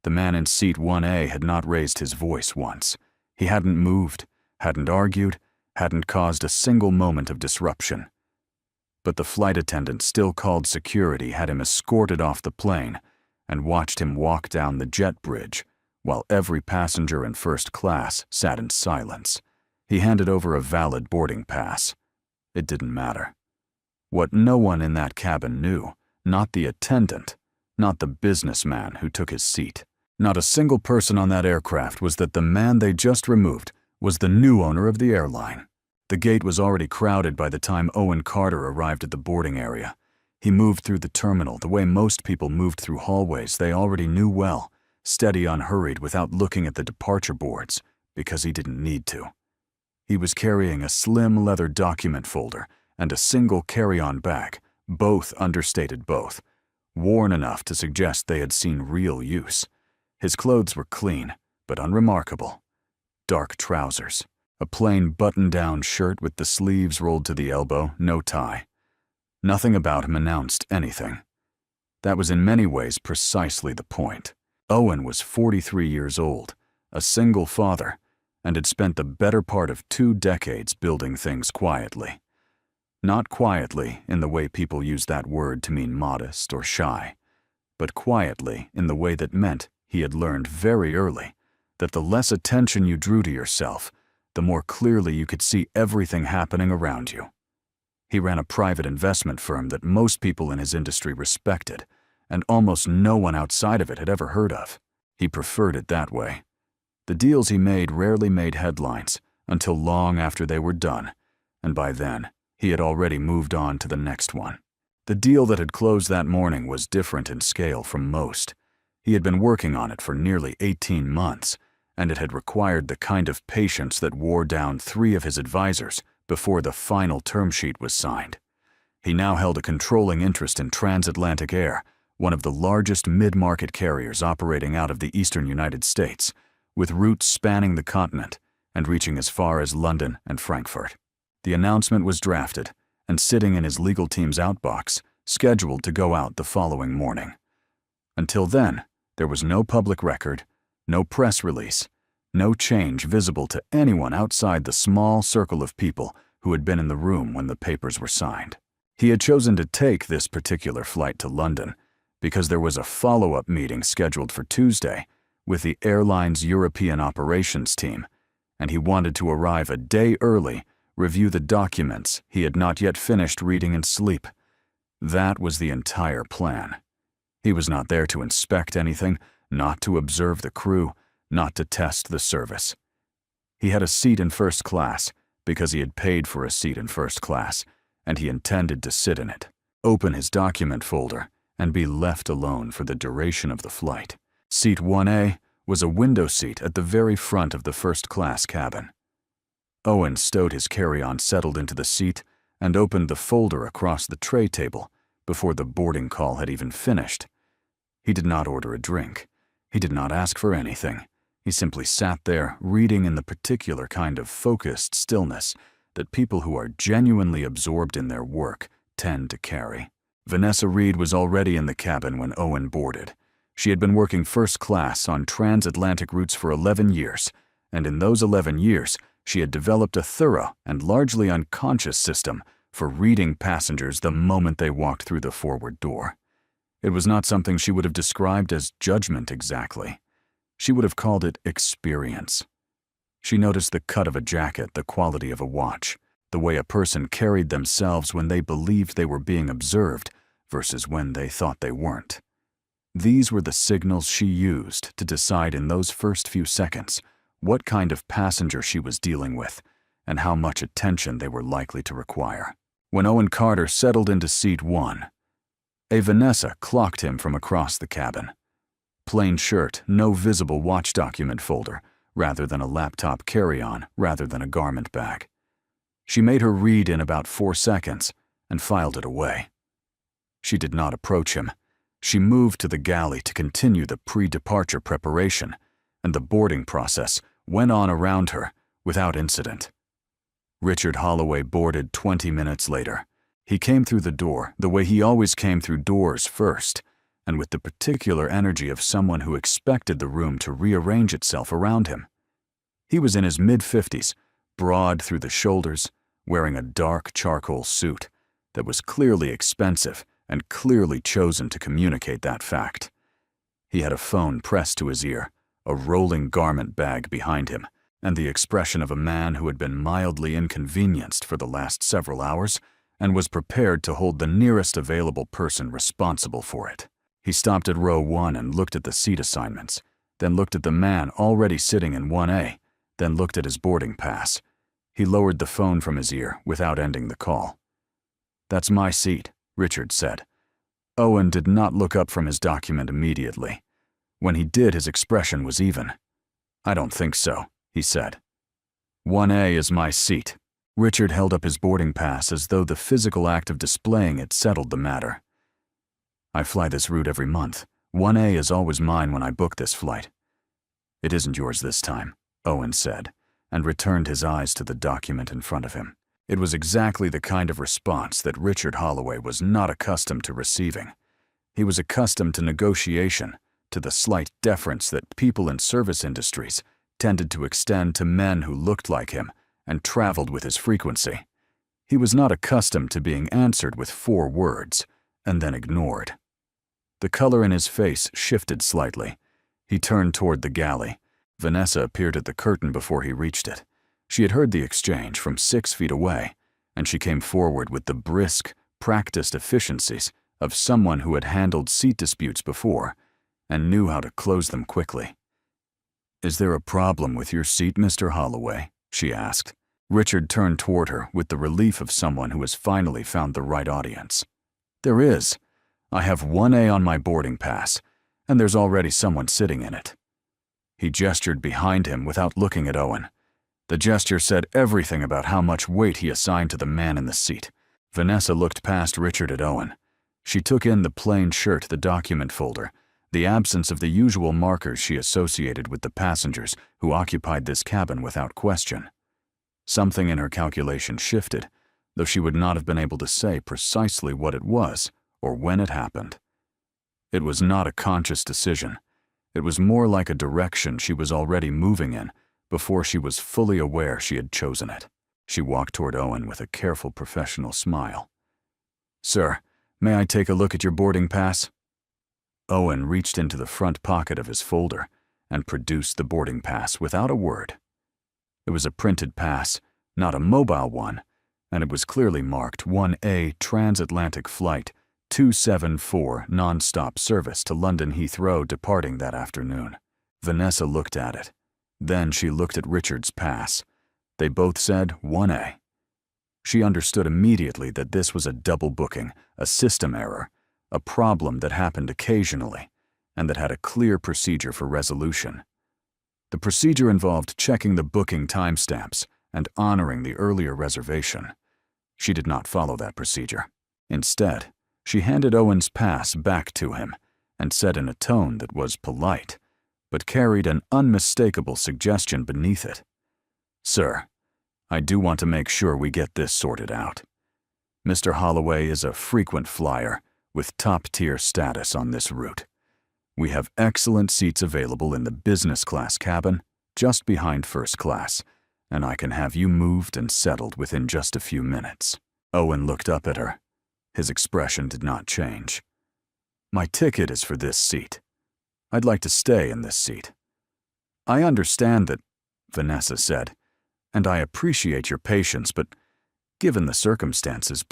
The man in seat 1A had not raised his voice once. He hadn't moved, hadn't argued, hadn't caused a single moment of disruption. But the flight attendant still called security had him escorted off the plane and watched him walk down the jet bridge while every passenger in first class sat in silence. He handed over a valid boarding pass. It didn't matter. What no one in that cabin knew, not the attendant, not the businessman who took his seat, not a single person on that aircraft, was that the man they just removed was the new owner of the airline. The gate was already crowded by the time Owen Carter arrived at the boarding area. He moved through the terminal the way most people moved through hallways they already knew well, steady, unhurried, without looking at the departure boards, because he didn't need to. He was carrying a slim leather document folder and a single carry-on bag, both understated, both worn enough to suggest they had seen real use. His clothes were clean, but unremarkable. Dark trousers, a plain button-down shirt with the sleeves rolled to the elbow, no tie. Nothing about him announced anything. That was in many ways precisely the point. Owen was 43 years old, a single father, and had spent the better part of 2 decades building things quietly. Not quietly in the way people use that word to mean modest or shy, but quietly in the way that meant he had learned very early that the less attention you drew to yourself, the more clearly you could see everything happening around you. He ran a private investment firm that most people in his industry respected, and almost no one outside of it had ever heard of. He preferred it that way. The deals he made rarely made headlines until long after they were done, and by then, he had already moved on to the next one. The deal that had closed that morning was different in scale from most. He had been working on it for nearly 18 months, and it had required the kind of patience that wore down 3 of his advisors before the final term sheet was signed. He now held a controlling interest in Transatlantic Air, one of the largest mid-market carriers operating out of the eastern United States, with routes spanning the continent and reaching as far as London and Frankfurt. The announcement was drafted and sitting in his legal team's outbox, scheduled to go out the following morning. Until then, there was no public record, no press release, no change visible to anyone outside the small circle of people who had been in the room when the papers were signed. He had chosen to take this particular flight to London because there was a follow-up meeting scheduled for Tuesday with the airline's European operations team, and he wanted to arrive a day early, review the documents he had not yet finished reading in sleep. That was the entire plan. He was not there to inspect anything, not to observe the crew, not to test the service. He had a seat in first class because he had paid for a seat in first class, and he intended to sit in it, open his document folder, and be left alone for the duration of the flight. Seat 1A was a window seat at the very front of the first-class cabin. Owen stowed his carry-on settled into the seat and opened the folder across the tray table before the boarding call had even finished. He did not order a drink. He did not ask for anything. He simply sat there, reading in the particular kind of focused stillness that people who are genuinely absorbed in their work tend to carry. Vanessa Reed was already in the cabin when Owen boarded. She had been working first class on transatlantic routes for 11 years, and in those 11 years, she had developed a thorough and largely unconscious system for reading passengers the moment they walked through the forward door. It was not something she would have described as judgment exactly. She would have called it experience. She noticed the cut of a jacket, the quality of a watch, the way a person carried themselves when they believed they were being observed versus when they thought they weren't. These were the signals she used to decide in those first few seconds what kind of passenger she was dealing with and how much attention they were likely to require. When Owen Carter settled into seat 1, a Vanessa clocked him from across the cabin. Plain shirt, no visible watch document folder, rather than a laptop carry-on, rather than a garment bag. She made her read in about 4 seconds and filed it away. She did not approach him. She moved to the galley to continue the pre-departure preparation, and the boarding process went on around her without incident. Richard Holloway boarded 20 minutes later. He came through the door the way he always came through doors first, and with the particular energy of someone who expected the room to rearrange itself around him. He was in his mid-50s, broad through the shoulders, wearing a dark charcoal suit that was clearly expensive and clearly chosen to communicate that fact. He had a phone pressed to his ear, a rolling garment bag behind him, and the expression of a man who had been mildly inconvenienced for the last several hours and was prepared to hold the nearest available person responsible for it. He stopped at row 1 and looked at the seat assignments, then looked at the man already sitting in 1A, then looked at his boarding pass. He lowered the phone from his ear without ending the call. "That's my seat," Richard said. Owen did not look up from his document immediately. When he did, his expression was even. "I don't think so," he said. "1A is my seat." Richard held up his boarding pass as though the physical act of displaying it settled the matter. "I fly this route every month. 1A is always mine when I book this flight." "It isn't yours this time," Owen said, and returned his eyes to the document in front of him. It was exactly the kind of response that Richard Holloway was not accustomed to receiving. He was accustomed to negotiation, to the slight deference that people in service industries tended to extend to men who looked like him and traveled with his frequency. He was not accustomed to being answered with 4 words and then ignored. The color in his face shifted slightly. He turned toward the galley. Vanessa appeared at the curtain before he reached it. She had heard the exchange from 6 feet away, and she came forward with the brisk, practiced efficiencies of someone who had handled seat disputes before and knew how to close them quickly. "Is there a problem with your seat, Mr. Holloway?" she asked. Richard turned toward her with the relief of someone who has finally found the right audience. "There is. I have 1A on my boarding pass, and there's already someone sitting in it." He gestured behind him without looking at Owen. The gesture said everything about how much weight he assigned to the man in the seat. Vanessa looked past Richard at Owen. She took in the plain shirt, the document folder, the absence of the usual markers she associated with the passengers who occupied this cabin without question. Something in her calculation shifted, though she would not have been able to say precisely what it was or when it happened. It was not a conscious decision. It was more like a direction she was already moving in before she was fully aware she had chosen it. She walked toward Owen with a careful professional smile. "Sir, may I take a look at your boarding pass?" Owen reached into the front pocket of his folder and produced the boarding pass without a word. It was a printed pass, not a mobile one, and it was clearly marked 1A Transatlantic Flight 274 non-stop service to London Heathrow departing that afternoon. Vanessa looked at it. Then she looked at Richard's pass. They both said 1A. She understood immediately that this was a double booking, a system error, a problem that happened occasionally, and that had a clear procedure for resolution. The procedure involved checking the booking timestamps and honoring the earlier reservation. She did not follow that procedure. Instead, she handed Owen's pass back to him and said in a tone that was polite, but carried an unmistakable suggestion beneath it. "Sir, I do want to make sure we get this sorted out. Mr. Holloway is a frequent flyer with top-tier status on this route. We have excellent seats available in the business class cabin, just behind first class, and I can have you moved and settled within just a few minutes." Owen looked up at her. His expression did not change. "My ticket is for this seat. I'd like to stay in this seat." "I understand that," Vanessa said, "and I appreciate your patience, but given the circumstances,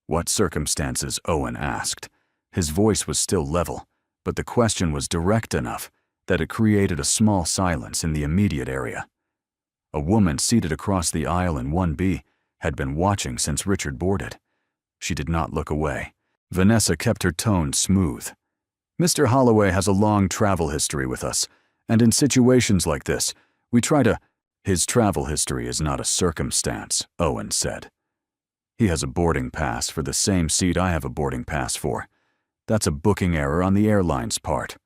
What circumstances?" Owen asked. His voice was still level, but the question was direct enough that it created a small silence in the immediate area. A woman seated across the aisle in 1B had been watching since Richard boarded. She did not look away. Vanessa kept her tone smooth. "Mr. Holloway has a long travel history with us, and in situations like this, we try to—" "His travel history is not a circumstance," Owen said. "He has a boarding pass for the same seat I have a boarding pass for. That's a booking error on the airline's part.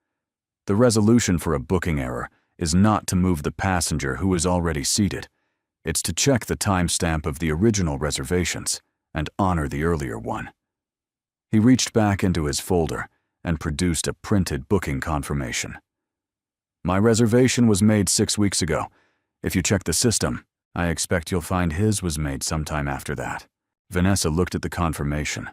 The resolution for a booking error is not to move the passenger who is already seated. It's to check the timestamp of the original reservations and honor the earlier one." He reached back into his folder and produced a printed booking confirmation. My reservation was made 6 weeks ago. If you check the system, I expect you'll find his was made sometime after that. Vanessa looked at the confirmation.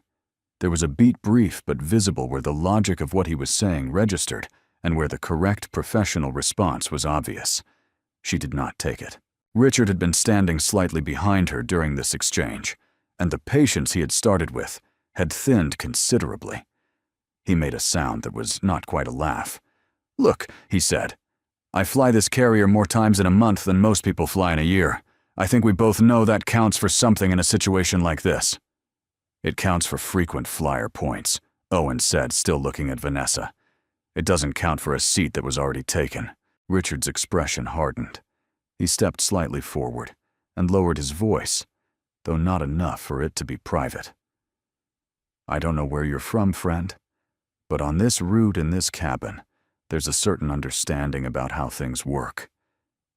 There was a beat brief but visible where the logic of what he was saying registered and where the correct professional response was obvious. She did not take it. Richard had been standing slightly behind her during this exchange, and the patience he had started with had thinned considerably. He made a sound that was not quite a laugh. "Look," he said, "I fly this carrier more times in a month than most people fly in a year. I think we both know that counts for something in a situation like this." "It counts for frequent flyer points," Owen said, still looking at Vanessa. "It doesn't count for a seat that was already taken." Richard's expression hardened. He stepped slightly forward and lowered his voice, though not enough for it to be private. "I don't know where you're from, friend, but on this route in this cabin, there's a certain understanding about how things work.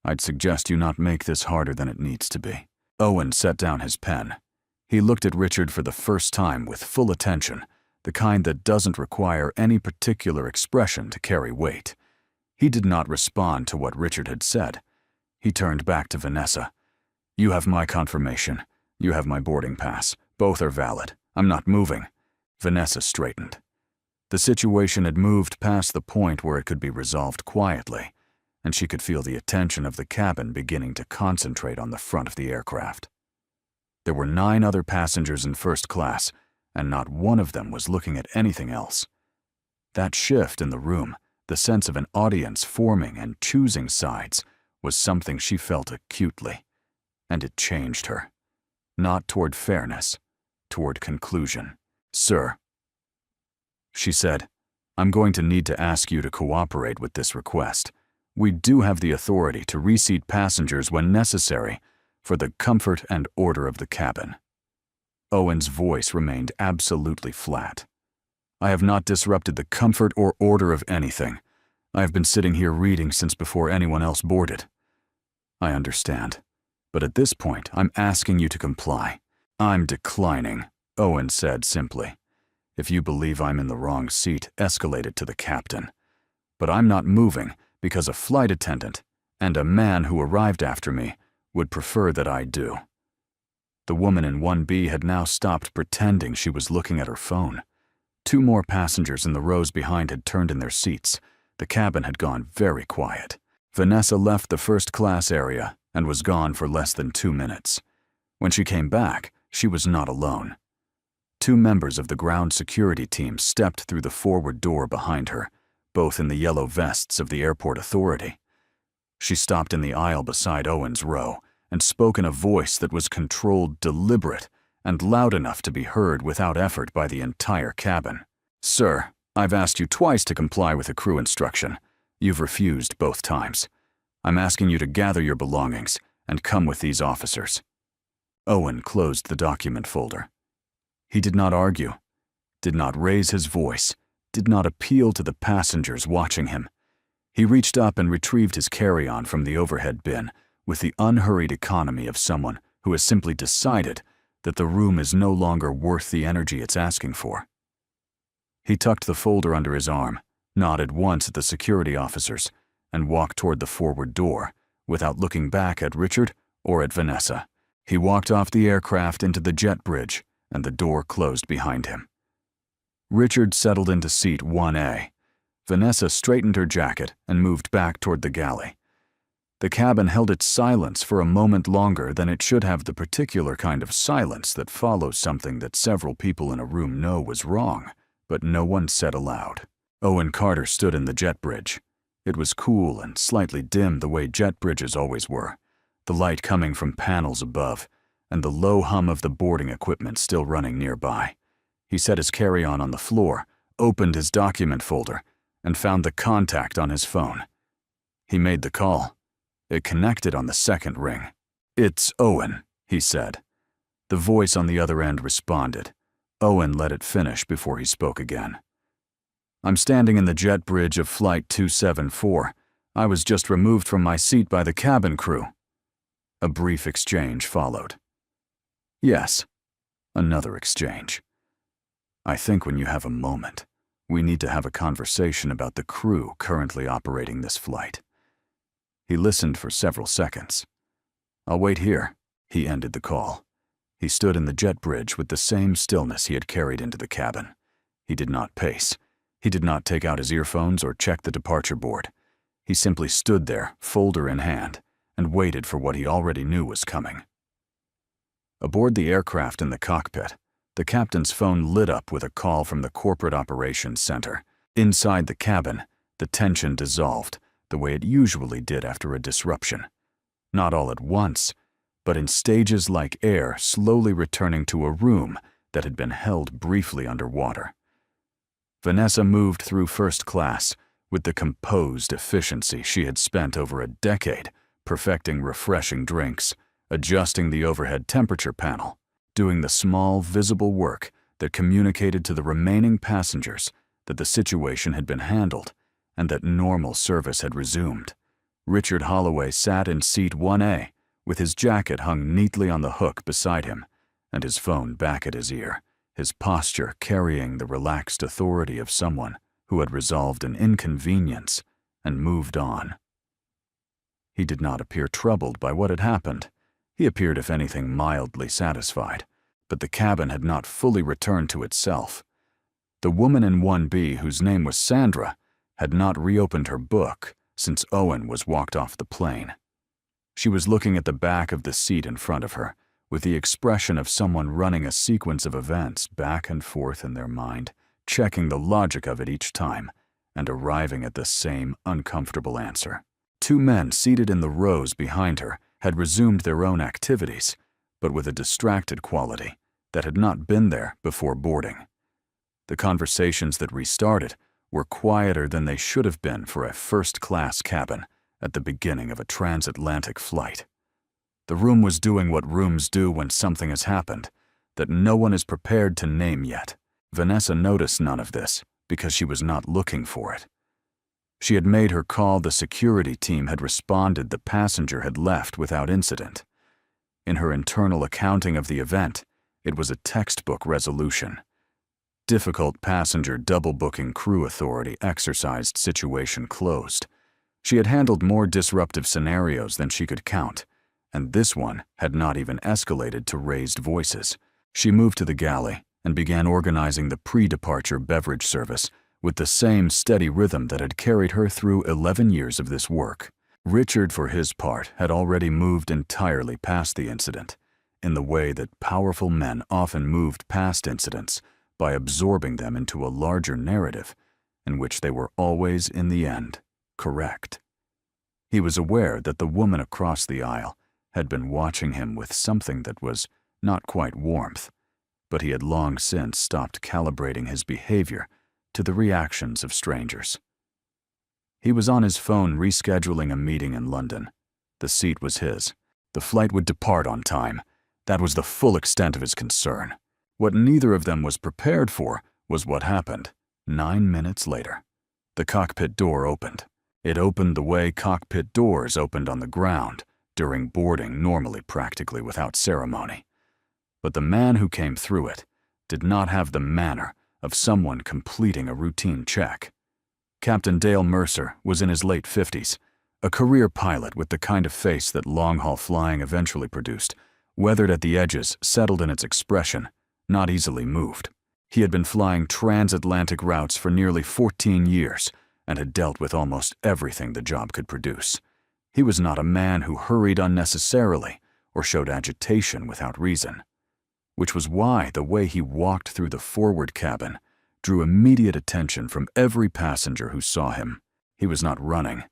I'd suggest you not make this harder than it needs to be." Owen set down his pen. He looked at Richard for the first time with full attention, the kind that doesn't require any particular expression to carry weight. He did not respond to what Richard had said. He turned back to Vanessa. "You have my confirmation. You have my boarding pass. Both are valid. I'm not moving." Vanessa straightened. The situation had moved past the point where it could be resolved quietly, and she could feel the attention of the cabin beginning to concentrate on the front of the aircraft. There were 9 other passengers in first class, and not one of them was looking at anything else. That shift in the room, the sense of an audience forming and choosing sides, was something she felt acutely, and it changed her. Not toward fairness, toward conclusion. "Sir," she said, "I'm going to need to ask you to cooperate with this request. We do have the authority to reseat passengers when necessary for the comfort and order of the cabin." Owen's voice remained absolutely flat. "I have not disrupted the comfort or order of anything. I have been sitting here reading since before anyone else boarded." "I understand, but at this point, I'm asking you to comply." "I'm declining," Owen said simply. "If you believe I'm in the wrong seat, escalate it to the captain. But I'm not moving because a flight attendant and a man who arrived after me would prefer that I do." The woman in 1B had now stopped pretending she was looking at her phone. 2 more passengers in the rows behind had turned in their seats. The cabin had gone very quiet. Vanessa left the first-class area and was gone for less than 2 minutes. When she came back, she was not alone. 2 members of the ground security team stepped through the forward door behind her, both in the yellow vests of the airport authority. She stopped in the aisle beside Owen's row and spoke in a voice that was controlled, deliberate, and loud enough to be heard without effort by the entire cabin. "Sir, I've asked you twice to comply with a crew instruction. You've refused both times. I'm asking you to gather your belongings and come with these officers." Owen closed the document folder. He did not argue, did not raise his voice, did not appeal to the passengers watching him. He reached up and retrieved his carry-on from the overhead bin with the unhurried economy of someone who has simply decided that the room is no longer worth the energy it's asking for. He tucked the folder under his arm, nodded once at the security officers, and walked toward the forward door without looking back at Richard or at Vanessa. He walked off the aircraft into the jet bridge, and the door closed behind him. Richard settled into seat 1A. Vanessa straightened her jacket and moved back toward the galley. The cabin held its silence for a moment longer than it should have, the particular kind of silence that follows something that several people in a room know was wrong, but no one said aloud. Owen Carter stood in the jet bridge. It was cool and slightly dim the way jet bridges always were, the light coming from panels above, and the low hum of the boarding equipment still running nearby. He set his carry-on on the floor, opened his document folder, and found the contact on his phone. He made the call. It connected on the second ring. "It's Owen," he said. The voice on the other end responded. Owen let it finish before he spoke again. "I'm standing in the jet bridge of Flight 274. I was just removed from my seat by the cabin crew." A brief exchange followed. "Yes." Another exchange. "I think when you have a moment, We need to have a conversation about the crew currently operating this flight." He listened for several seconds. "I'll wait here." He ended the call. He stood in the jet bridge with the same stillness he had carried into the cabin. He did not pace. He did not take out his earphones or check the departure board. He simply stood there, folder in hand, and waited for what he already knew was coming. Aboard the aircraft in the cockpit, the captain's phone lit up with a call from the corporate operations center. Inside the cabin, the tension dissolved the way it usually did after a disruption. Not all at once, but in stages like air slowly returning to a room that had been held briefly underwater. Vanessa moved through first class with the composed efficiency she had spent over a decade perfecting refreshing drinks, adjusting the overhead temperature panel, doing the small, visible work that communicated to the remaining passengers that the situation had been handled and that normal service had resumed. Richard Holloway sat in seat 1A, with his jacket hung neatly on the hook beside him and his phone back at his ear, his posture carrying the relaxed authority of someone who had resolved an inconvenience and moved on. He did not appear troubled by what had happened. He appeared, if anything, mildly satisfied, but the cabin had not fully returned to itself. The woman in 1B, whose name was Sandra, had not reopened her book since Owen was walked off the plane. She was looking at the back of the seat in front of her, with the expression of someone running a sequence of events back and forth in their mind, checking the logic of it each time, and arriving at the same uncomfortable answer. Two men seated in the rows behind her had resumed their own activities, but with a distracted quality that had not been there before boarding. The conversations that restarted were quieter than they should have been for a first-class cabin at the beginning of a transatlantic flight. The room was doing what rooms do when something has happened that no one is prepared to name yet. Vanessa noticed none of this because she was not looking for it. She had made her call, the security team had responded, the passenger had left without incident. In her internal accounting of the event, it was a textbook resolution. Difficult passenger double-booking crew authority exercised, situation closed. She had handled more disruptive scenarios than she could count, and this one had not even escalated to raised voices. She moved to the galley and began organizing the pre-departure beverage service with the same steady rhythm that had carried her through 11 years of this work. Richard, for his part, had already moved entirely past the incident, in the way that powerful men often moved past incidents by absorbing them into a larger narrative in which they were always, in the end, correct. He was aware that the woman across the aisle had been watching him with something that was not quite warmth, but he had long since stopped calibrating his behavior to the reactions of strangers. He was on his phone rescheduling a meeting in London. The seat was his. The flight would depart on time. That was the full extent of his concern. What neither of them was prepared for was what happened 9 minutes later. The cockpit door opened. It opened the way cockpit doors opened on the ground during boarding, normally practically without ceremony. But the man who came through it did not have the manner of someone completing a routine check. Captain Dale Mercer was in his late 50s, a career pilot with the kind of face that long-haul flying eventually produced, weathered at the edges, settled in its expression, not easily moved. He had been flying transatlantic routes for nearly 14 years and had dealt with almost everything the job could produce. He was not a man who hurried unnecessarily or showed agitation without reason, which was why the way he walked through the forward cabin drew immediate attention from every passenger who saw him. He was not running,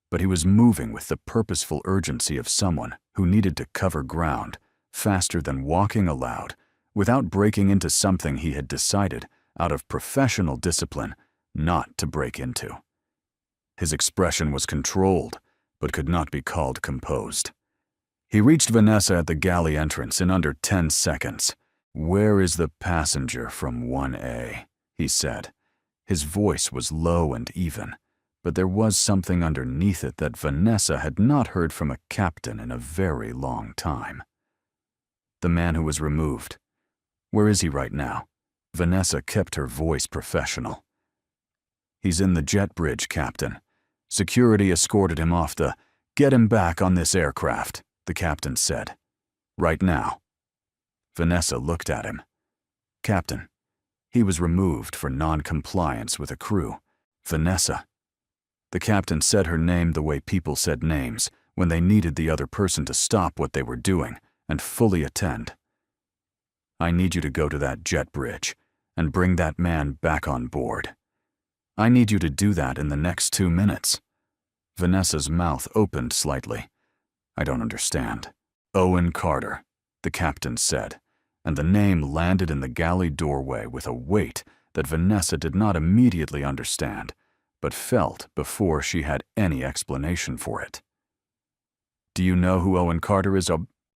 but he was moving with the purposeful urgency of someone who needed to cover ground faster than walking aloud, without breaking into something he had decided, out of professional discipline, not to break into. His expression was controlled, but could not be called composed. He reached Vanessa at the galley entrance in under 10 seconds. "Where is the passenger from 1A?" he said. His voice was low and even, but there was something underneath it that Vanessa had not heard from a captain in a very long time. The man who was removed. "Where is he right now?" Vanessa kept her voice professional. He's in the jet bridge, Captain. Security escorted him off the— Get him back on this aircraft, the captain said. Right now. Vanessa looked at him. Captain, he was removed for non-compliance with a crew. Vanessa. The captain said her name the way people said names when they needed the other person to stop what they were doing and fully attend. I need you to go to that jet bridge and bring that man back on board. I need you to do that in the next 2 minutes. Vanessa's mouth opened slightly. I don't understand. Owen Carter, the captain said, and the name landed in the galley doorway with a weight that Vanessa did not immediately understand, but felt before she had any explanation for it. Do you know who Owen Carter is?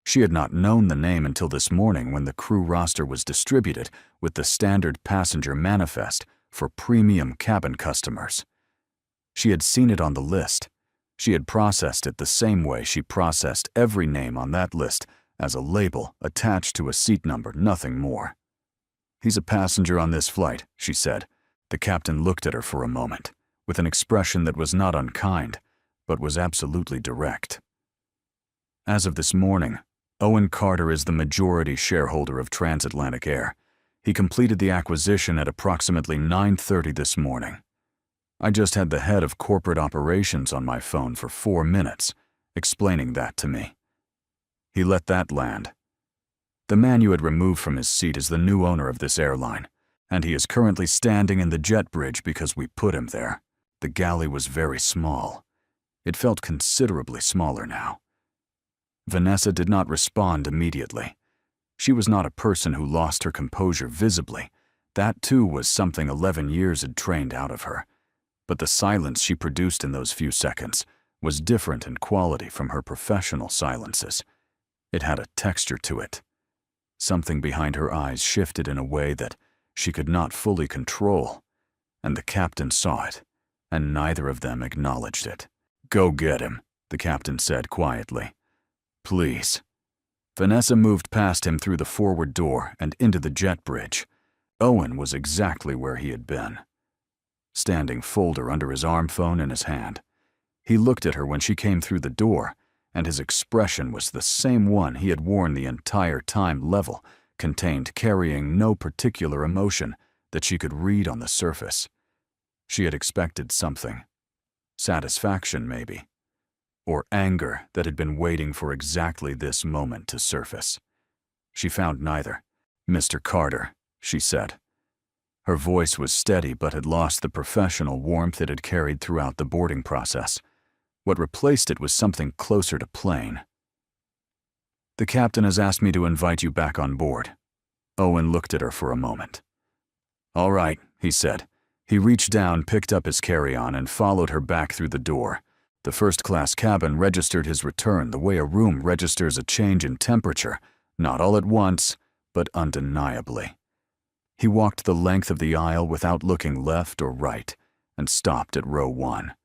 She had not known the name until this morning when the crew roster was distributed with the standard passenger manifest for premium cabin customers. She had seen it on the list. She had processed it the same way she processed every name on that list as a label attached to a seat number, nothing more. He's a passenger on this flight, she said. The captain looked at her for a moment, with an expression that was not unkind, but was absolutely direct. As of this morning, Owen Carter is the majority shareholder of Transatlantic Air. He completed the acquisition at approximately 9:30 this morning. I just had the head of corporate operations on my phone for 4 minutes, explaining that to me. He let that land. The man you had removed from his seat is the new owner of this airline, and he is currently standing in the jet bridge because we put him there. The galley was very small. It felt considerably smaller now. Vanessa did not respond immediately. She was not a person who lost her composure visibly. That too was something 11 years had trained out of her. But the silence she produced in those few seconds was different in quality from her professional silences. It had a texture to it. Something behind her eyes shifted in a way that she could not fully control, and the captain saw it, and neither of them acknowledged it. Go get him, the captain said quietly. Please. Vanessa moved past him through the forward door and into the jet bridge. Owen was exactly where he had been, standing folder under his arm phone in his hand. He looked at her when she came through the door, and his expression was the same one he had worn the entire time, level, contained, carrying no particular emotion that she could read on the surface. She had expected something. Satisfaction, maybe. Or anger that had been waiting for exactly this moment to surface. She found neither. Mr. Carter, she said. Her voice was steady but had lost the professional warmth it had carried throughout the boarding process. What replaced it was something closer to plain. The captain has asked me to invite you back on board. Owen looked at her for a moment. All right, he said. He reached down, picked up his carry-on, and followed her back through the door. The first-class cabin registered his return the way a room registers a change in temperature, not all at once, but undeniably. He walked the length of the aisle without looking left or right, and stopped at row 1.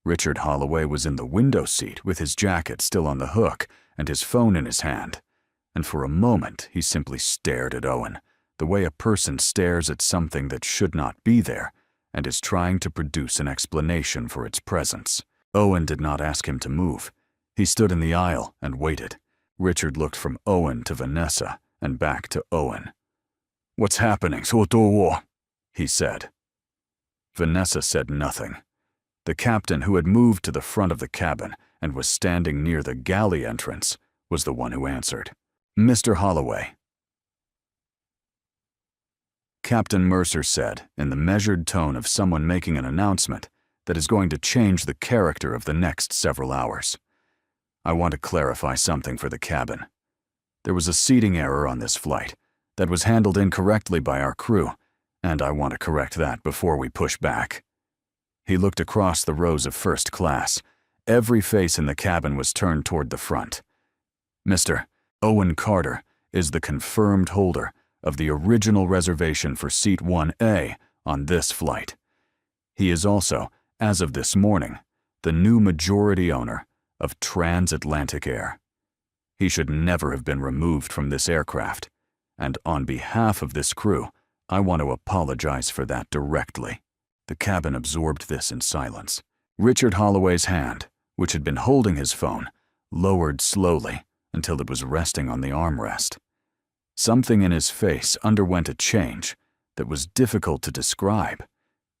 Richard Holloway was in the window seat with his jacket still on the hook and his phone in his hand, and for a moment he simply stared at Owen, the way a person stares at something that should not be there and is trying to produce an explanation for its presence. Owen did not ask him to move. He stood in the aisle and waited. Richard looked from Owen to Vanessa and back to Owen. What's happening, Sotowo? He said. Vanessa said nothing. The captain, who had moved to the front of the cabin and was standing near the galley entrance, was the one who answered. Mr. Holloway. Captain Mercer said, in the measured tone of someone making an announcement that is going to change the character of the next several hours. I want to clarify something for the cabin. There was a seating error on this flight that was handled incorrectly by our crew, and I want to correct that before we push back. He looked across the rows of first class. Every face in the cabin was turned toward the front. Mr. Owen Carter is the confirmed holder of the original reservation for Seat 1A on this flight. He is also, as of this morning, the new majority owner of Transatlantic Air. He should never have been removed from this aircraft, and on behalf of this crew, I want to apologize for that directly. The cabin absorbed this in silence. Richard Holloway's hand, which had been holding his phone, lowered slowly until it was resting on the armrest. Something in his face underwent a change that was difficult to describe,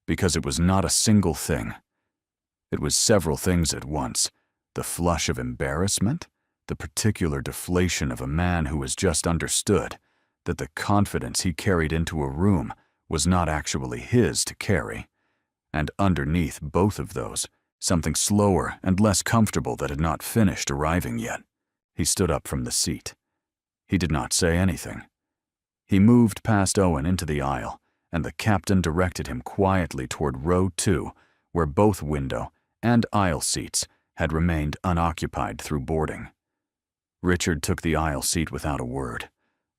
because it was not a single thing. It was several things at once: the flush of embarrassment, the particular deflation of a man who has just understood that the confidence he carried into a room was not actually his to carry, and underneath both of those, something slower and less comfortable that had not finished arriving yet. He stood up from the seat. He did not say anything. He moved past Owen into the aisle, and the captain directed him quietly toward row 2, where both window and aisle seats had remained unoccupied through boarding. Richard took the aisle seat without a word.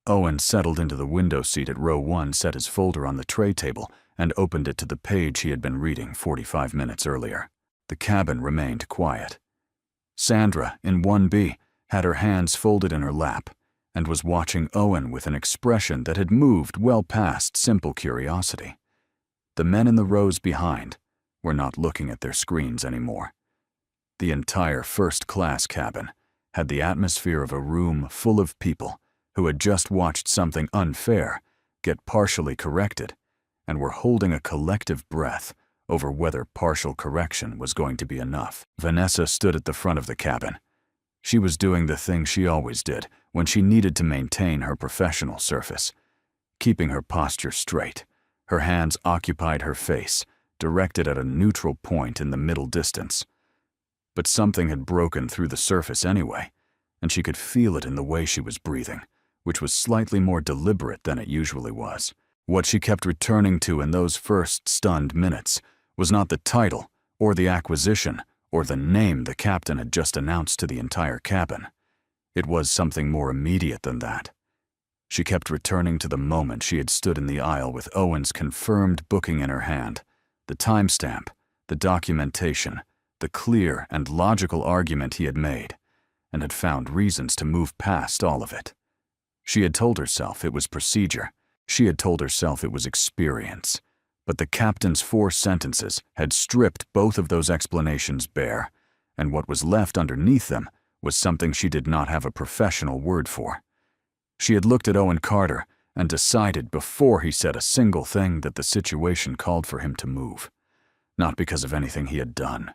Owen settled into the window seat at row 1, set his folder on the tray table, and opened it to the page he had been reading 45 minutes earlier. The cabin remained quiet. Sandra, in 1B, had her hands folded in her lap and was watching Owen with an expression that had moved well past simple curiosity. The men in the rows behind were not looking at their screens anymore. The entire first-class cabin had the atmosphere of a room full of people who had just watched something unfair get partially corrected and were holding a collective breath over whether partial correction was going to be enough. Vanessa stood at the front of the cabin. She was doing the thing she always did when she needed to maintain her professional surface, keeping her posture straight. Her hands occupied her face, directed at a neutral point in the middle distance. But something had broken through the surface anyway, and she could feel it in the way she was breathing, which was slightly more deliberate than it usually was. What she kept returning to in those first stunned minutes was not the title or the acquisition or the name the captain had just announced to the entire cabin. It was something more immediate than that. She kept returning to the moment she had stood in the aisle with Owen's confirmed booking in her hand, the timestamp, the documentation, the clear and logical argument he had made, and had found reasons to move past all of it. She had told herself it was procedure. She had told herself it was experience. But the captain's 4 sentences had stripped both of those explanations bare, and what was left underneath them was something she did not have a professional word for. She had looked at Owen Carter and decided before he said a single thing that the situation called for him to move. Not because of anything he had done,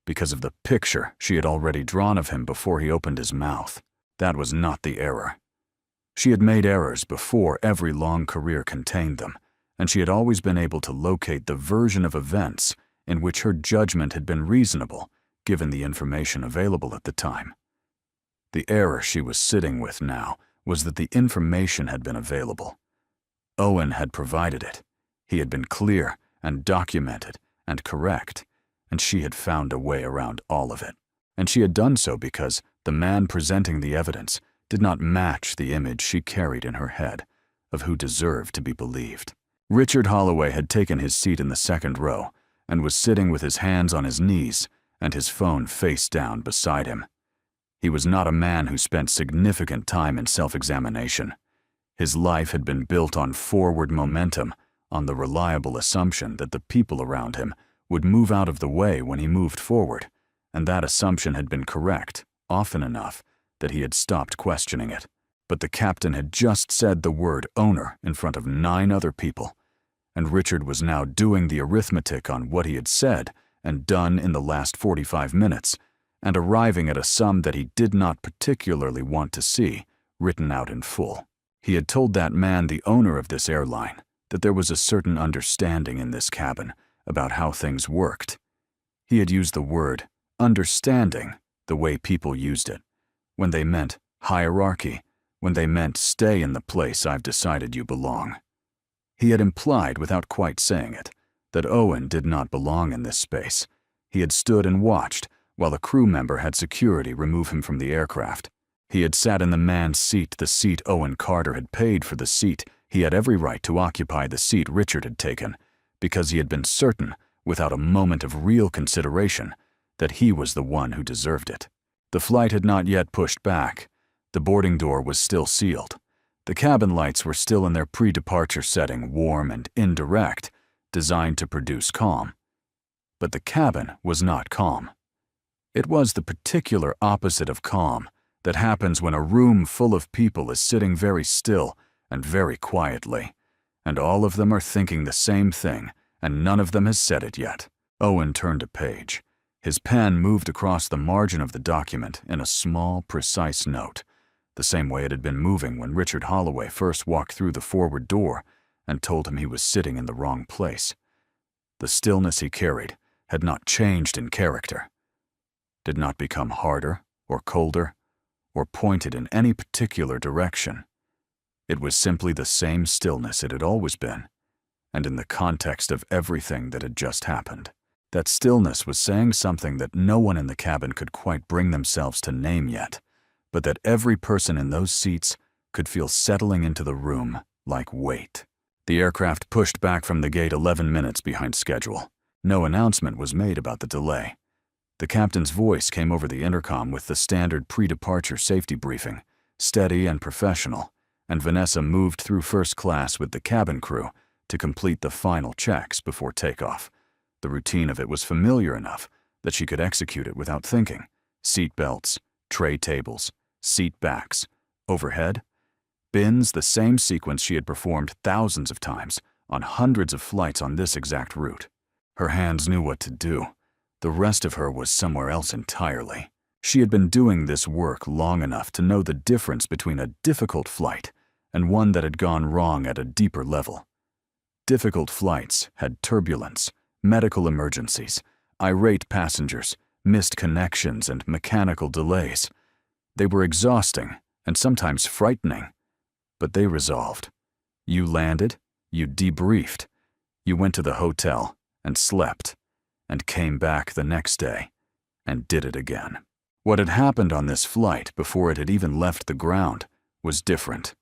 because of the picture she had already drawn of him before he opened his mouth. That was not the error. She had made errors before every long career contained them, and she had always been able to locate the version of events in which her judgment had been reasonable, given the information available at the time. The error she was sitting with now was that the information had been available. Owen had provided it. He had been clear and documented and correct, and she had found a way around all of it. And she had done so because the man presenting the evidence did not match the image she carried in her head of who deserved to be believed. Richard Holloway had taken his seat in the second row and was sitting with his hands on his knees and his phone face down beside him. He was not a man who spent significant time in self-examination. His life had been built on forward momentum, on the reliable assumption that the people around him would move out of the way when he moved forward, and that assumption had been correct often enough that he had stopped questioning it. But the captain had just said the word owner in front of 9 other people, and Richard was now doing the arithmetic on what he had said and done in the last 45 minutes, and arriving at a sum that he did not particularly want to see, written out in full. He had told that man, the owner of this airline, that there was a certain understanding in this cabin about how things worked. He had used the word understanding the way people used it, when they meant hierarchy, when they meant stay in the place I've decided you belong. He had implied, without quite saying it, that Owen did not belong in this space. He had stood and watched while a crew member had security remove him from the aircraft. He had sat in the man's seat, the seat Owen Carter had paid for, the seat he had every right to occupy, the seat Richard had taken, because he had been certain, without a moment of real consideration, that he was the one who deserved it. The flight had not yet pushed back. The boarding door was still sealed. The cabin lights were still in their pre-departure setting, warm and indirect, designed to produce calm. But the cabin was not calm. It was the particular opposite of calm that happens when a room full of people is sitting very still and very quietly, and all of them are thinking the same thing, and none of them has said it yet. Owen turned a page. His pen moved across the margin of the document in a small, precise note, the same way it had been moving when Richard Holloway first walked through the forward door and told him he was sitting in the wrong place. The stillness he carried had not changed in character, did not become harder or colder or pointed in any particular direction. It was simply the same stillness it had always been, and in the context of everything that had just happened. That stillness was saying something that no one in the cabin could quite bring themselves to name yet, but that every person in those seats could feel settling into the room like weight. The aircraft pushed back from the gate 11 minutes behind schedule. No announcement was made about the delay. The captain's voice came over the intercom with the standard pre-departure safety briefing, steady and professional, and Vanessa moved through first class with the cabin crew to complete the final checks before takeoff. The routine of it was familiar enough that she could execute it without thinking. Seat belts, tray tables, seat backs, overhead, bins, the same sequence she had performed thousands of times on hundreds of flights on this exact route. Her hands knew what to do. The rest of her was somewhere else entirely. She had been doing this work long enough to know the difference between a difficult flight and one that had gone wrong at a deeper level. Difficult flights had turbulence, medical emergencies, irate passengers, missed connections, and mechanical delays. They were exhausting and sometimes frightening, but they resolved. You landed, you debriefed, you went to the hotel and slept, and came back the next day and did it again. What had happened on this flight before it had even left the ground was different.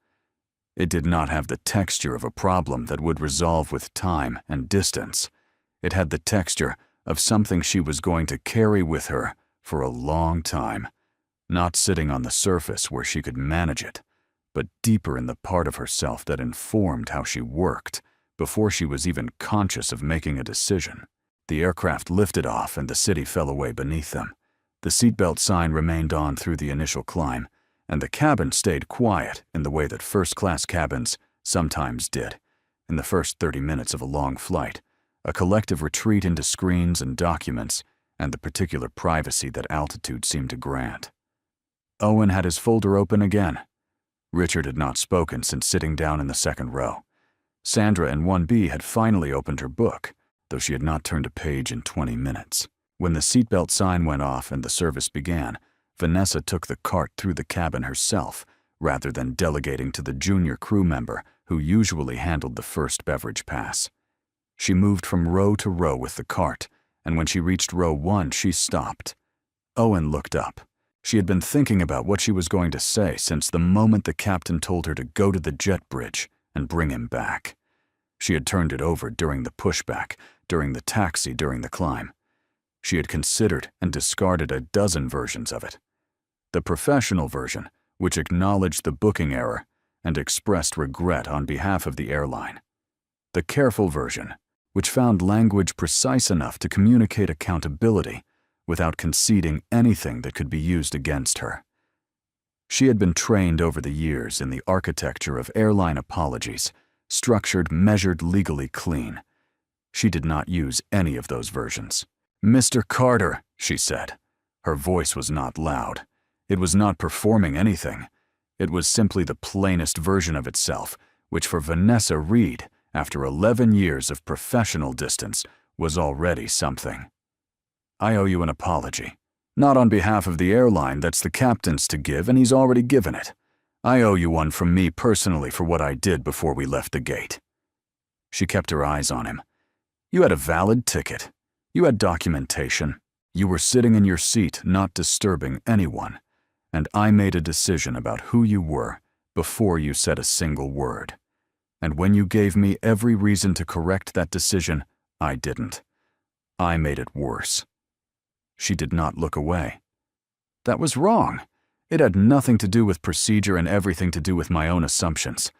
It did not have the texture of a problem that would resolve with time and distance. It had the texture of something she was going to carry with her for a long time, not sitting on the surface where she could manage it, but deeper in the part of herself that informed how she worked before she was even conscious of making a decision. The aircraft lifted off and the city fell away beneath them. The seatbelt sign remained on through the initial climb, and the cabin stayed quiet in the way that first-class cabins sometimes did. In the first 30 minutes of a long flight, a collective retreat into screens and documents and the particular privacy that altitude seemed to grant. Owen had his folder open again. Richard had not spoken since sitting down in the second row. Sandra in 1B had finally opened her book, though she had not turned a page in 20 minutes. When the seatbelt sign went off and the service began, Vanessa took the cart through the cabin herself, rather than delegating to the junior crew member who usually handled the first beverage pass. She moved from row to row with the cart, and when she reached row 1, she stopped. Owen looked up. She had been thinking about what she was going to say since the moment the captain told her to go to the jet bridge and bring him back. She had turned it over during the pushback, during the taxi, during the climb. She had considered and discarded a dozen versions of it. The professional version, which acknowledged the booking error and expressed regret on behalf of the airline. The careful version, which found language precise enough to communicate accountability without conceding anything that could be used against her. She had been trained over the years in the architecture of airline apologies, structured, measured, legally clean. She did not use any of those versions. "Mr. Carter," she said. Her voice was not loud. It was not performing anything. It was simply the plainest version of itself, which for Vanessa Reed, after 11 years of professional distance, was already something. "I owe you an apology. Not on behalf of the airline, that's the captain's to give, and he's already given it. I owe you one from me personally for what I did before we left the gate." She kept her eyes on him. "You had a valid ticket. You had documentation. You were sitting in your seat, not disturbing anyone. And I made a decision about who you were before you said a single word. And when you gave me every reason to correct that decision, I didn't. I made it worse." She did not look away. "That was wrong. It had nothing to do with procedure and everything to do with my own assumptions.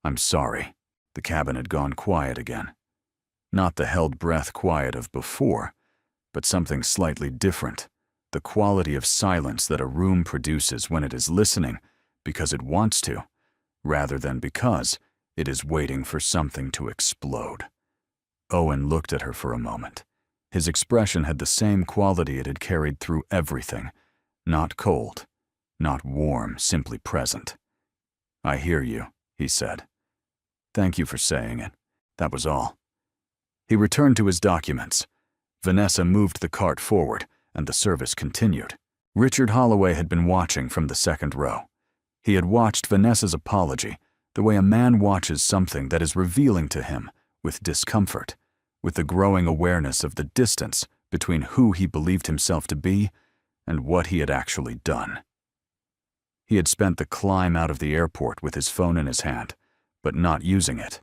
I'm sorry." The cabin had gone quiet again. Not the held breath quiet of before, but something slightly different. The quality of silence that a room produces when it is listening because it wants to, rather than because it is waiting for something to explode. Owen looked at her for a moment. His expression had the same quality it had carried through everything. Not cold, not warm, simply present. "I hear you," he said. "Thank you for saying it. That was all." He returned to his documents. Vanessa moved the cart forward, and the service continued. Richard Holloway had been watching from the second row. He had watched Vanessa's apology, the way a man watches something that is revealing to him, with discomfort, with the growing awareness of the distance between who he believed himself to be and what he had actually done. He had spent the climb out of the airport with his phone in his hand, but not using it.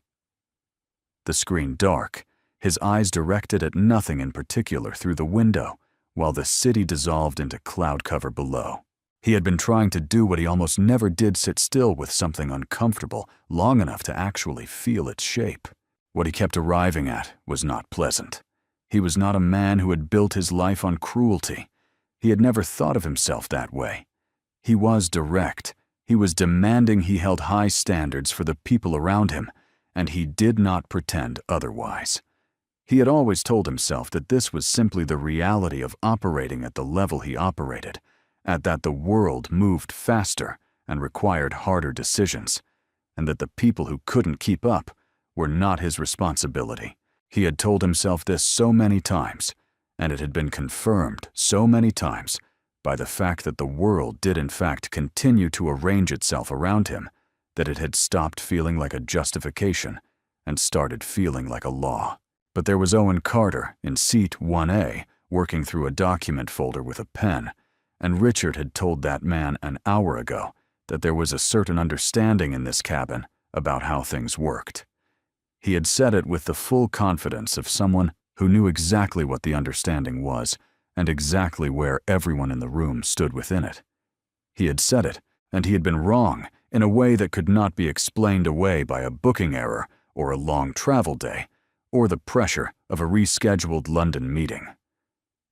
The screen dark, his eyes directed at nothing in particular through the window, while the city dissolved into cloud cover below. He had been trying to do what he almost never did, sit still with something uncomfortable long enough to actually feel its shape. What he kept arriving at was not pleasant. He was not a man who had built his life on cruelty. He had never thought of himself that way. He was direct. He was demanding he held high standards for the people around him, and he did not pretend otherwise. He had always told himself that this was simply the reality of operating at the level he operated, at that the world moved faster and required harder decisions, and that the people who couldn't keep up were not his responsibility. He had told himself this so many times, and it had been confirmed so many times by the fact that the world did in fact continue to arrange itself around him, that it had stopped feeling like a justification and started feeling like a law. But there was Owen Carter in seat 1A working through a document folder with a pen, and Richard had told that man an hour ago that there was a certain understanding in this cabin about how things worked. He had said it with the full confidence of someone who knew exactly what the understanding was and exactly where everyone in the room stood within it. He had said it, and he had been wrong in a way that could not be explained away by a booking error or a long travel day, or the pressure of a rescheduled London meeting.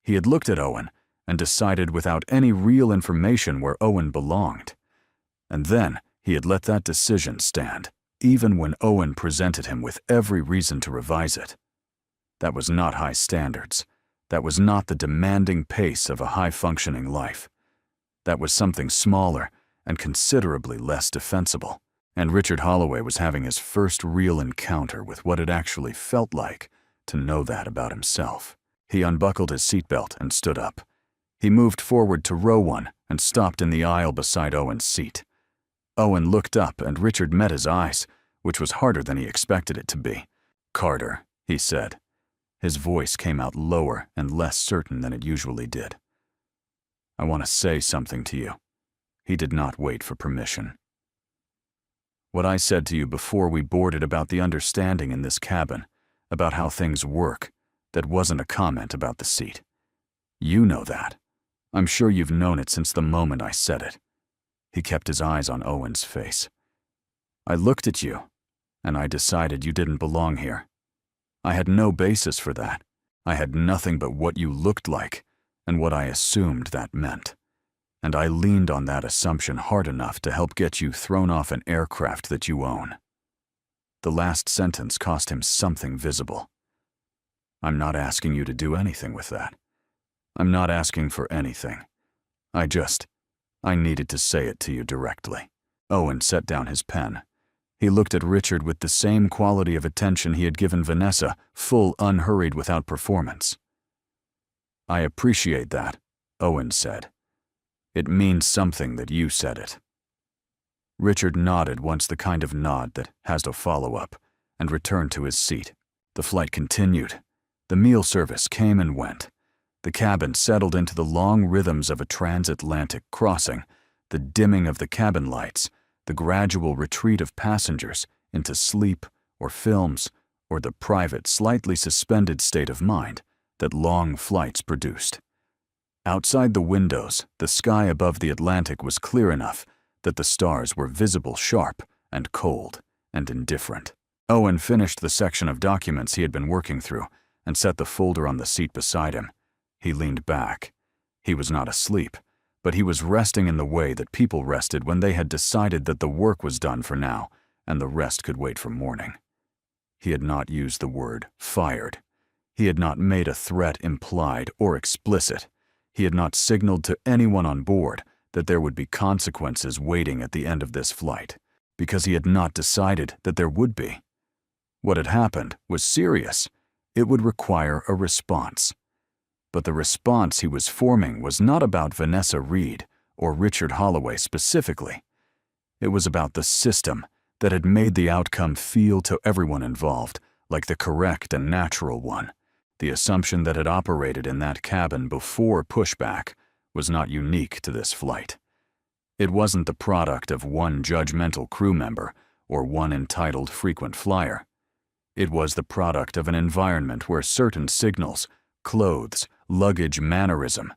He had looked at Owen and decided without any real information where Owen belonged. And then he had let that decision stand, even when Owen presented him with every reason to revise it. That was not high standards. That was not the demanding pace of a high-functioning life. That was something smaller and considerably less defensible. And Richard Holloway was having his first real encounter with what it actually felt like to know that about himself. He unbuckled his seatbelt and stood up. He moved forward to row 1 and stopped in the aisle beside Owen's seat. Owen looked up and Richard met his eyes, which was harder than he expected it to be. "Carter," he said. His voice came out lower and less certain than it usually did. "I want to say something to you." He did not wait for permission. "What I said to you before we boarded about the understanding in this cabin, about how things work, that wasn't a comment about the seat. You know that. I'm sure you've known it since the moment I said it." He kept his eyes on Owen's face. "I looked at you, and I decided you didn't belong here. I had no basis for that. I had nothing but what you looked like and what I assumed that meant. And I leaned on that assumption hard enough to help get you thrown off an aircraft that you own." The last sentence cost him something visible. "I'm not asking you to do anything with that. I'm not asking for anything. I needed to say it to you directly." Owen set down his pen. He looked at Richard with the same quality of attention he had given Vanessa, full, unhurried, without performance. "I appreciate that," Owen said. "It means something that you said it." Richard nodded once, the kind of nod that has no follow-up, and returned to his seat. The flight continued. The meal service came and went. The cabin settled into the long rhythms of a transatlantic crossing, the dimming of the cabin lights, the gradual retreat of passengers into sleep or films or the private, slightly suspended state of mind that long flights produced. Outside the windows, the sky above the Atlantic was clear enough that the stars were visible, sharp and cold and indifferent. Owen finished the section of documents he had been working through and set the folder on the seat beside him. He leaned back. He was not asleep, but he was resting in the way that people rested when they had decided that the work was done for now and the rest could wait for morning. He had not used the word fired. He had not made a threat implied or explicit. He had not signaled to anyone on board that there would be consequences waiting at the end of this flight, because he had not decided that there would be. What had happened was serious. It would require a response. But the response he was forming was not about Vanessa Reed or Richard Holloway specifically. It was about the system that had made the outcome feel to everyone involved like the correct and natural one. The assumption that had operated in that cabin before pushback was not unique to this flight. It wasn't the product of one judgmental crew member or one entitled frequent flyer. It was the product of an environment where certain signals, clothes, luggage mannerism,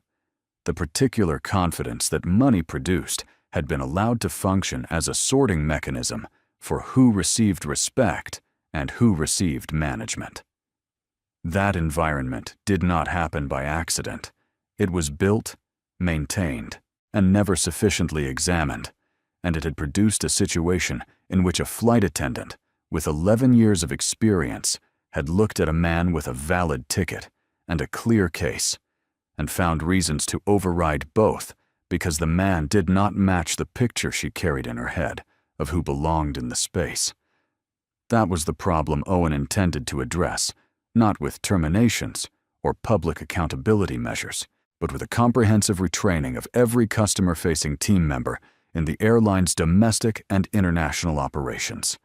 the particular confidence that money produced had been allowed to function as a sorting mechanism for who received respect and who received management. That environment did not happen by accident. It was built, maintained, and never sufficiently examined, and it had produced a situation in which a flight attendant with 11 years of experience had looked at a man with a valid ticket and a clear case and found reasons to override both because the man did not match the picture she carried in her head of who belonged in the space. That was the problem Owen intended to address, not with terminations or public accountability measures, but with a comprehensive retraining of every customer-facing team member in the airline's domestic and international operations.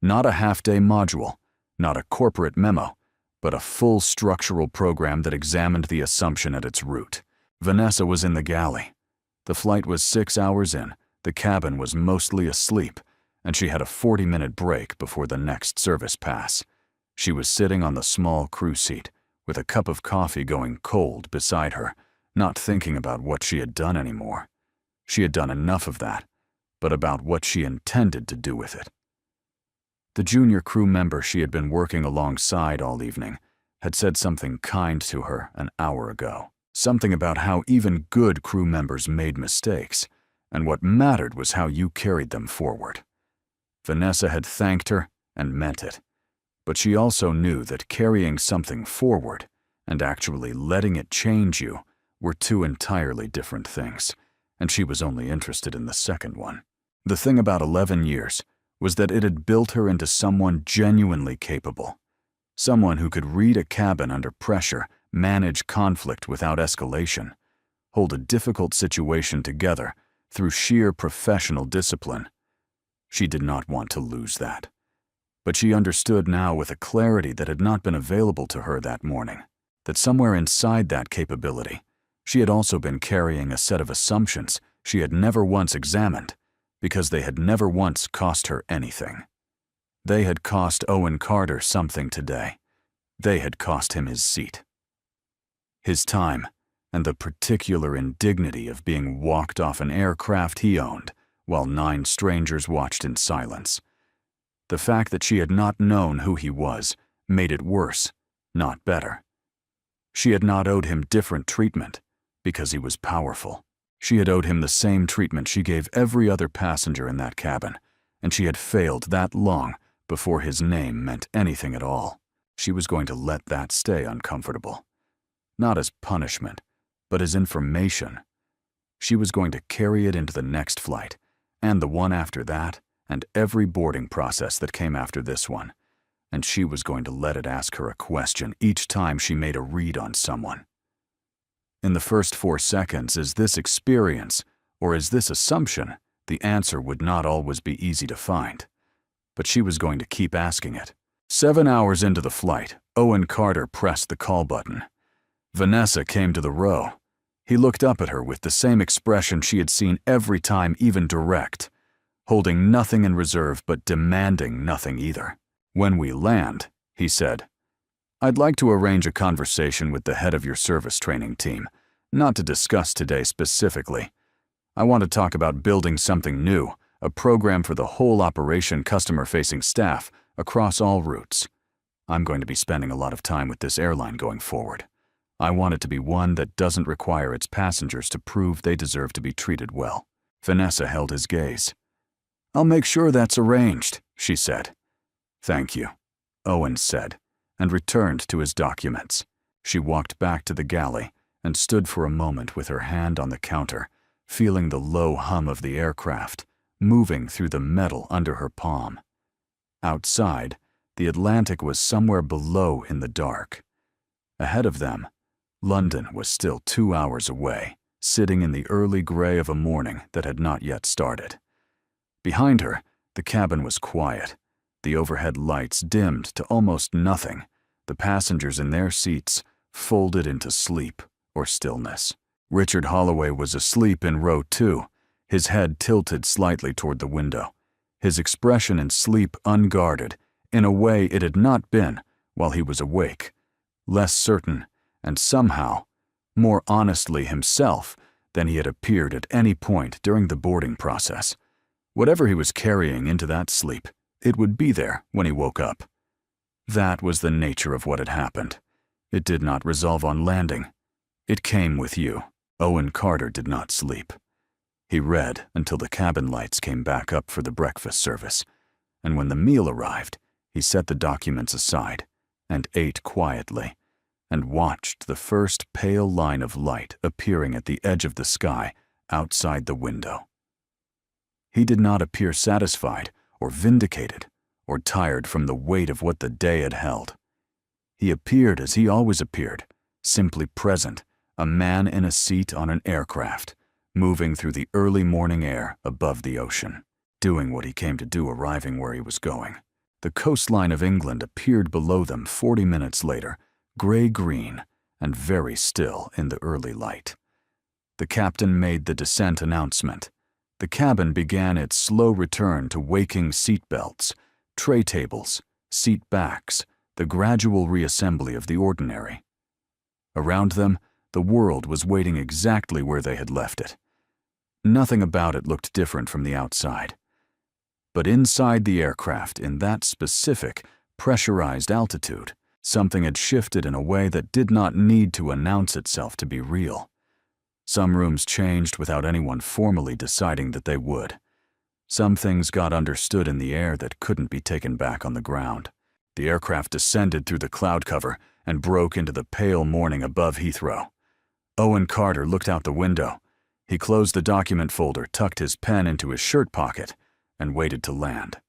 Not a half-day module, not a corporate memo, but a full structural program that examined the assumption at its root. Vanessa was in the galley. The flight was 6 hours in, the cabin was mostly asleep, and she had a 40-minute break before the next service pass. She was sitting on the small crew seat, with a cup of coffee going cold beside her, not thinking about what she had done anymore. She had done enough of that, but about what she intended to do with it. The junior crew member she had been working alongside all evening had said something kind to her an hour ago. Something about how even good crew members made mistakes, and what mattered was how you carried them forward. Vanessa had thanked her and meant it, but she also knew that carrying something forward and actually letting it change you were two entirely different things, and she was only interested in the second one. The thing about 11 years was that it had built her into someone genuinely capable, someone who could read a cabin under pressure, manage conflict without escalation, hold a difficult situation together through sheer professional discipline. She did not want to lose that. But she understood now with a clarity that had not been available to her that morning, that somewhere inside that capability, she had also been carrying a set of assumptions she had never once examined, because they had never once cost her anything. They had cost Owen Carter something today. They had cost him his seat, his time, and the particular indignity of being walked off an aircraft he owned while 9 strangers watched in silence. The fact that she had not known who he was made it worse, not better. She had not owed him different treatment because he was powerful. She had owed him the same treatment she gave every other passenger in that cabin, and she had failed that long before his name meant anything at all. She was going to let that stay uncomfortable. Not as punishment, but as information. She was going to carry it into the next flight, and the one after that, and every boarding process that came after this one, and she was going to let it ask her a question each time she made a read on someone. In the first 4 seconds, is this experience, or is this assumption, the answer would not always be easy to find. But she was going to keep asking it. 7 hours into the flight, Owen Carter pressed the call button. Vanessa came to the row. He looked up at her with the same expression she had seen every time, even direct, holding nothing in reserve but demanding nothing either. "When we land," he said, "I'd like to arrange a conversation with the head of your service training team, not to discuss today specifically. I want to talk about building something new, a program for the whole operation customer-facing staff across all routes. I'm going to be spending a lot of time with this airline going forward. I want it to be one that doesn't require its passengers to prove they deserve to be treated well. Vanessa held his gaze. I'll make sure that's arranged, she said. Thank you, Owen said, and returned to his documents. She walked back to the galley and stood for a moment with her hand on the counter, feeling the low hum of the aircraft moving through the metal under her palm. Outside, the Atlantic was somewhere below in the dark. Ahead of them, London was still 2 hours away, sitting in the early gray of a morning that had not yet started. Behind her, the cabin was quiet, the overhead lights dimmed to almost nothing, the passengers in their seats folded into sleep or stillness. Richard Holloway was asleep in row 2, his head tilted slightly toward the window, his expression in sleep unguarded, in a way it had not been while he was awake, less certain and somehow more honestly himself than he had appeared at any point during the boarding process. Whatever he was carrying into that sleep, it would be there when he woke up. That was the nature of what had happened. It did not resolve on landing. It came with you. Owen Carter did not sleep. He read until the cabin lights came back up for the breakfast service, and when the meal arrived, he set the documents aside and ate quietly, and watched the first pale line of light appearing at the edge of the sky outside the window. He did not appear satisfied or vindicated or tired from the weight of what the day had held. He appeared as he always appeared, simply present, a man in a seat on an aircraft, moving through the early morning air above the ocean, doing what he came to do arriving where he was going. The coastline of England appeared below them 40 minutes later, gray-green and very still in the early light. The captain made the descent announcement. The cabin began its slow return to waking seat belts, tray tables, seat backs, the gradual reassembly of the ordinary. Around them, the world was waiting exactly where they had left it. Nothing about it looked different from the outside. But inside the aircraft, in that specific, pressurized altitude, something had shifted in a way that did not need to announce itself to be real. Some rooms changed without anyone formally deciding that they would. Some things got understood in the air that couldn't be taken back on the ground. The aircraft descended through the cloud cover and broke into the pale morning above Heathrow. Owen Carter looked out the window. He closed the document folder, tucked his pen into his shirt pocket, and waited to land.